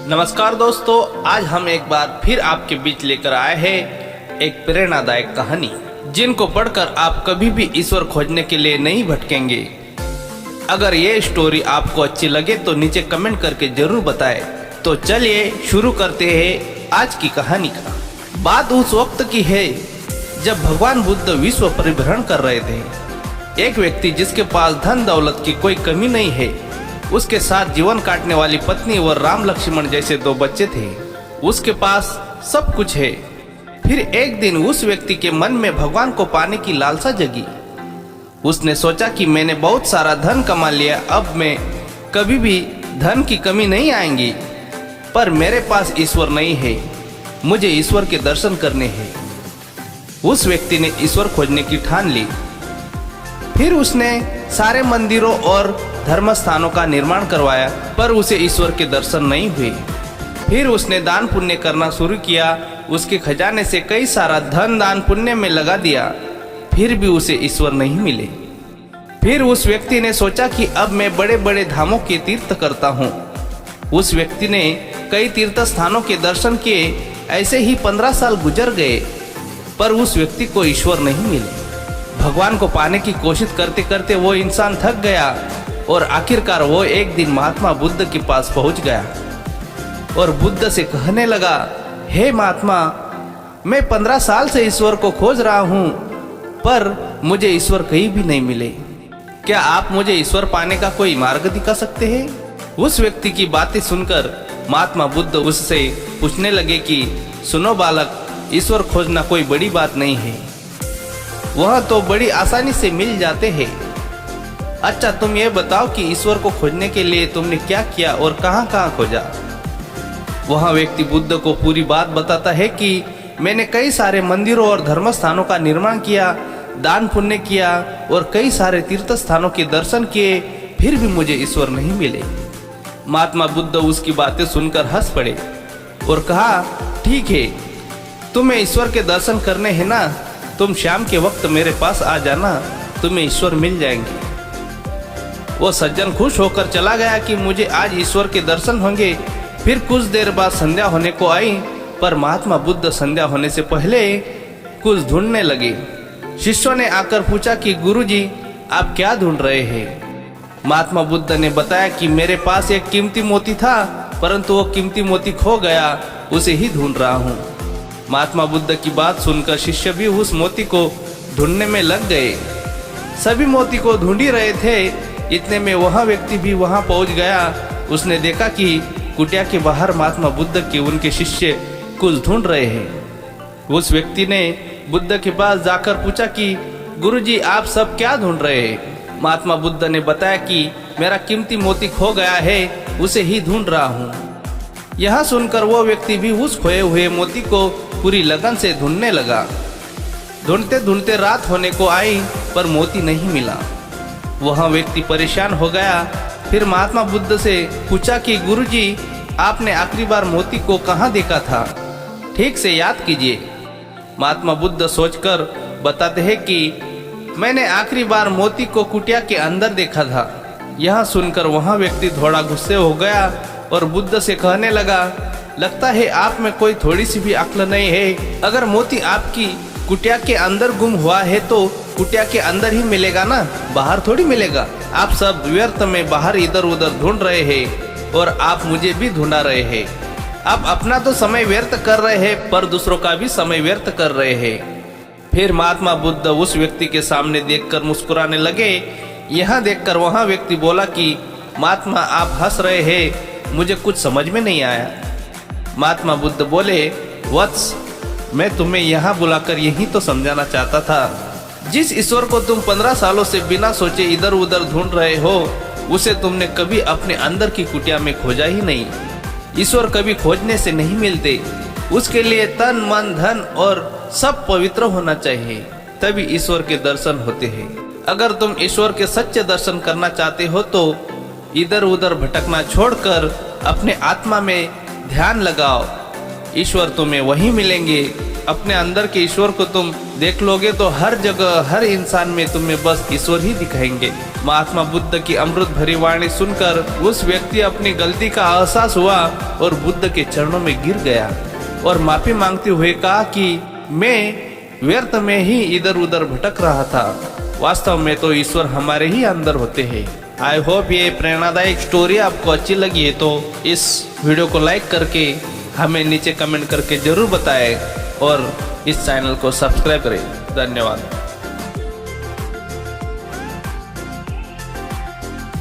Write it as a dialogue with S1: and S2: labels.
S1: नमस्कार दोस्तों, आज हम एक बार फिर आपके बीच लेकर आए हैं एक प्रेरणादायक कहानी जिनको पढ़कर आप कभी भी ईश्वर खोजने के लिए नहीं भटकेंगे। अगर ये स्टोरी आपको अच्छी लगे तो नीचे कमेंट करके जरूर बताएं। तो चलिए शुरू करते हैं आज की कहानी का। बात उस वक्त की है जब भगवान बुद्ध विश्व परिभ्रमण कर रहे थे। एक व्यक्ति जिसके पास धन दौलत की कोई कमी नहीं है, उसके साथ जीवन काटने वाली पत्नी और राम लक्ष्मण जैसे 2 बच्चे थे। उसके पास सब कुछ है। फिर एक दिन उस व्यक्ति के मन में भगवान को पाने की लालसा जगी। उसने सोचा कि मैंने बहुत सारा धन कमा लिया, अब मैं कभी भी धन की कमी नहीं आएंगी, पर मेरे पास ईश्वर नहीं है। मुझे ईश्वर के दर्शन करने हैं। उस व्यक्ति ने ईश्वर खोजने की ठान ली। फिर उसने सारे मंदिरों और धर्म स्थानों का निर्माण करवाया, पर उसे ईश्वर के दर्शन नहीं हुए। फिर उसने दान पुण्य करना शुरू किया। उसके खजाने से कई सारा धन दान पुण्य में लगा दिया, फिर भी उसे ईश्वर नहीं मिले। फिर उस व्यक्ति ने सोचा कि अब मैं बड़े बड़े धामों के तीर्थ करता हूँ। उस व्यक्ति ने कई तीर्थ स्थानों के दर्शन किए। ऐसे ही 15 साल गुजर गए, पर उस व्यक्ति को ईश्वर नहीं मिले। भगवान को पाने की कोशिश करते करते वो इंसान थक गया और आखिरकार वो एक दिन महात्मा बुद्ध के पास पहुंच गया और बुद्ध से कहने लगा, हे महात्मा, मैं 15 साल से ईश्वर को खोज रहा हूँ, पर मुझे ईश्वर कहीं भी नहीं मिले। क्या आप मुझे ईश्वर पाने का कोई मार्ग दिखा सकते हैं? उस व्यक्ति की बातें सुनकर महात्मा बुद्ध उससे पूछने लगे कि सुनो बालक, ईश्वर खोजना कोई बड़ी बात नहीं है, वह तो बड़ी आसानी से मिल जाते हैं। अच्छा, तुम ये बताओ कि ईश्वर को खोजने के लिए तुमने क्या किया और कहाँ कहाँ खोजा? वह व्यक्ति बुद्ध को पूरी बात बताता है कि मैंने कई सारे मंदिरों और धर्म स्थानों का निर्माण किया, दान पुण्य किया और कई सारे तीर्थ स्थानों के दर्शन किए, फिर भी मुझे ईश्वर नहीं मिले। महात्मा बुद्ध उसकी बातें सुनकर हंस पड़े और कहा, ठीक है, तुम्हें ईश्वर के दर्शन करने हैं ना, तुम शाम के वक्त मेरे पास आ जाना, तुम्हें ईश्वर मिल जाएंगे। वो सज्जन खुश होकर चला गया कि मुझे आज ईश्वर के दर्शन होंगे। फिर कुछ देर बाद संध्या होने को आई, पर महात्मा बुद्ध संध्या होने से पहले कुछ ढूंढने लगे। शिष्यों ने आकर पूछा कि गुरुजी, आप क्या ढूंढ रहे हैं? महात्मा बुद्ध ने बताया कि मेरे पास एक कीमती मोती था, परंतु वो कीमती मोती खो गया, उसे ही ढूंढ रहा हूँ। महात्मा बुद्ध की बात सुनकर शिष्य भी उस मोती को ढूंढने में लग गए। सभी मोती को ढूंढ ही रहे थे, इतने में वह व्यक्ति भी वहां पहुंच गया। उसने देखा कि कुटिया के बाहर महात्मा बुद्ध के उनके शिष्य कुछ ढूंढ रहे हैं। उस व्यक्ति ने बुद्ध के पास जाकर पूछा कि गुरुजी, आप सब क्या ढूंढ रहे हैं? महात्मा बुद्ध ने बताया कि मेरा कीमती मोती खो गया है, उसे ही ढूंढ रहा हूँ। यह सुनकर वो व्यक्ति भी उस खोए हुए मोती को पूरी लगन से ढूंढने लगा। ढूंढते ढूंढते रात होने को आई, पर मोती नहीं मिला। वह व्यक्ति परेशान हो गया। फिर महात्मा बुद्ध से पूछा कि गुरुजी, आपने आखिरी बार मोती को कहाँ देखा था? ठीक से याद कीजिए। महात्मा बुद्ध सोचकर बताते हैं कि मैंने आखिरी बार मोती को कुटिया के अंदर देखा था। यह सुनकर वह व्यक्ति थोड़ा गुस्से हो गया और बुद्ध से कहने लगा, लगता है आप में कोई थोड़ी सी भी अक्ल नहीं है। अगर मोती आपकी कुटिया के अंदर गुम हुआ है तो कुटिया के अंदर ही मिलेगा ना, बाहर थोड़ी मिलेगा। आप सब व्यर्थ में बाहर इधर उधर ढूंढ रहे हैं और आप मुझे भी ढूंढा रहे हैं। आप अपना तो समय व्यर्थ कर रहे हैं, पर दूसरों का भी समय व्यर्थ कर रहे हैं। फिर महात्मा बुद्ध उस व्यक्ति के सामने देखकर मुस्कुराने लगे। यह देखकर वह व्यक्ति बोला कि महात्मा, आप हंस रहे हैं, मुझे कुछ समझ में नहीं आया। महात्मा बुद्ध बोले, वत्स, मैं तुम्हें यहाँ बुलाकर यही तो समझाना चाहता था। जिस ईश्वर को तुम 15 सालों से बिना सोचे इधर उधर ढूंढ रहे हो, उसे तुमने कभी अपने अंदर की कुटिया में खोजा ही नहीं। ईश्वर कभी खोजने से नहीं मिलते, उसके लिए तन मन धन और सब पवित्र होना चाहिए, तभी ईश्वर के दर्शन होते हैं। अगर तुम ईश्वर के सच्चे दर्शन करना चाहते हो तो इधर उधर भटकना छोड़कर अपने आत्मा में ध्यान लगाओ। ईश्वर तुम्हें वहीं मिलेंगे। अपने अंदर के ईश्वर को तुम देख लोगे तो हर जगह हर इंसान में तुम्हें बस ईश्वर ही दिखाएंगे। महात्मा बुद्ध की अमृत भरी वाणी सुनकर उस व्यक्ति अपनी गलती का एहसास हुआ और बुद्ध के चरणों में गिर गया और माफी मांगते हुए कहा कि मैं व्यर्थ में ही इधर उधर भटक रहा था, वास्तव में तो ईश्वर हमारे ही अंदर होते हैं। आई होप ये प्रेरणादायक स्टोरी आपको अच्छी लगी है तो इस वीडियो को लाइक करके हमें नीचे कमेंट करके जरूर बताएं और इस चैनल को सब्सक्राइब करें। धन्यवाद।